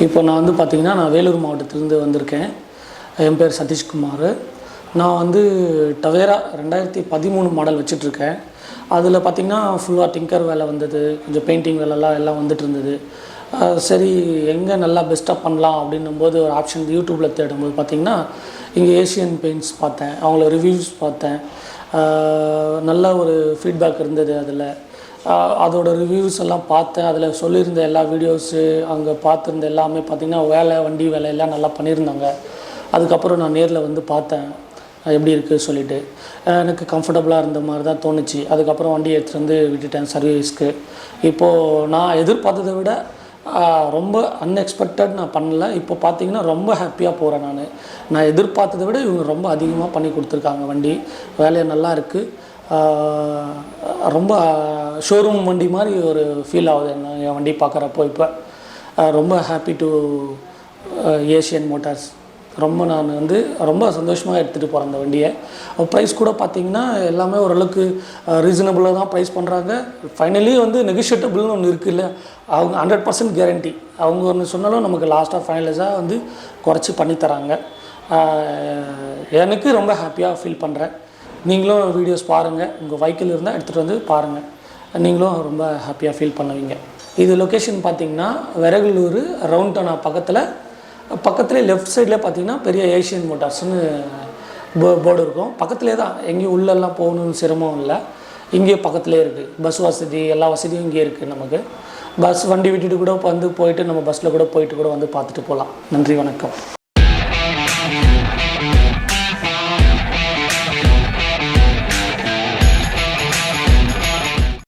இப்போ நான் வந்து பார்த்திங்கன்னா நான் வேலூர் மாவட்டத்திலேருந்து வந்திருக்கேன். என் பேர் சதீஷ்குமார். நான் வந்து டவேரா 2013 மாடல் வச்சுட்ருக்கேன். அதில் பார்த்திங்கன்னா ஃபுல்லாக டிங்கர் வேலை வந்தது, கொஞ்சம் பெயிண்டிங் வேலைலாம் எல்லாம் வந்துட்டு இருந்தது. சரி எங்கே நல்லா பெஸ்ட்டாக பண்ணலாம் அப்படின்னும்போது ஒரு ஆப்ஷன் யூடியூப்பில் தேடும்போது பார்த்திங்கன்னா இங்கே ஏசியன் பெயிண்ட்ஸ் பார்த்தேன். அவங்கள ரிவ்யூஸ் பார்த்தேன். நல்ல ஒரு ஃபீட்பேக் இருந்தது. அதோட ரிவ்யூஸ் எல்லாம் பார்த்தேன். அதில் சொல்லியிருந்த எல்லா வீடியோஸு அங்கே பார்த்துருந்த எல்லாமே பார்த்திங்கன்னா வண்டி வேலையெல்லாம் நல்லா பண்ணியிருந்தாங்க. அதுக்கப்புறம் நான் நேரில் வந்து பார்த்தேன் எப்படி இருக்குது சொல்லிவிட்டு. எனக்கு கம்ஃபர்டபுளாக இருந்த மாதிரி தான் தோணுச்சு. அதுக்கப்புறம் வண்டி எடுத்துகிட்டு வந்து விட்டுட்டேன் சர்வீஸ்க்கு. இப்போது நான் எதிர்பார்த்ததை விட ரொம்ப அன்எக்ஸ்பெக்டட் நான் பண்ணல. இப்போ பார்த்திங்கன்னா ரொம்ப ஹாப்பியாக போகிறேன். நான் எதிர்பார்த்ததை விட இவங்க ரொம்ப அதிகமாக பண்ணி கொடுத்துருக்காங்க. வண்டி வேலையை நல்லா இருக்குது. ரொம்ப ஷோரூம் வண்டி மாதிரி ஒரு ஃபீல் ஆகுது என் வண்டி பார்க்குறப்போ. இப்போ ரொம்ப ஹாப்பி டு ஏசியன் மோட்டார்ஸ். நான் வந்து ரொம்ப சந்தோஷமாக எடுத்துகிட்டு போகிறேன் அந்த வண்டியை. ப்ரைஸ் கூட பார்த்திங்கன்னா எல்லாமே ஓரளவுக்கு ரீசனபுளாக தான் ப்ரைஸ் பண்ணுறாங்க. ஃபைனலி வந்து நெகோஷியேட்டபிள்னு ஒன்று இருக்குது இல்லை, அவங்க 100% கேரண்டி. அவங்க ஒன்று சொன்னாலும் நமக்கு லாஸ்ட்டாக ஃபைனலைஸாக வந்து குறைச்சி பண்ணித்தராங்க. எனக்கு ரொம்ப ஹாப்பியாக ஃபீல் பண்ணுறேன். நீங்களும் வீடியோஸ் பாருங்கள், உங்கள் வெஹிக்கிள் இருந்தால் எடுத்துகிட்டு வந்து பாருங்கள். நீங்களும் ரொம்ப ஹாப்பியாக ஃபீல் பண்ணுவீங்க. இது லொக்கேஷன் பார்த்திங்கன்னா விரகனூர் ரவுண்டனா பக்கத்துலேயே லெஃப்ட் சைடில் பார்த்திங்கன்னா பெரிய ஏசியன் மோட்டார்ஸ்னு போர்டு இருக்கும். பக்கத்துலேயே தான், எங்கேயும் உள்ளெல்லாம் போகணுன்னு சிரமம் இல்லை. இங்கேயே பக்கத்துலேயே இருக்குது. பஸ் வசதி எல்லா வசதியும் இங்கே இருக்குது. நமக்கு வண்டி விட்டுட்டு கூட வந்து போயிட்டு நம்ம பஸ்ஸில் கூட போயிட்டு கூட வந்து பார்த்துட்டு போகலாம். நன்றி, வணக்கம்.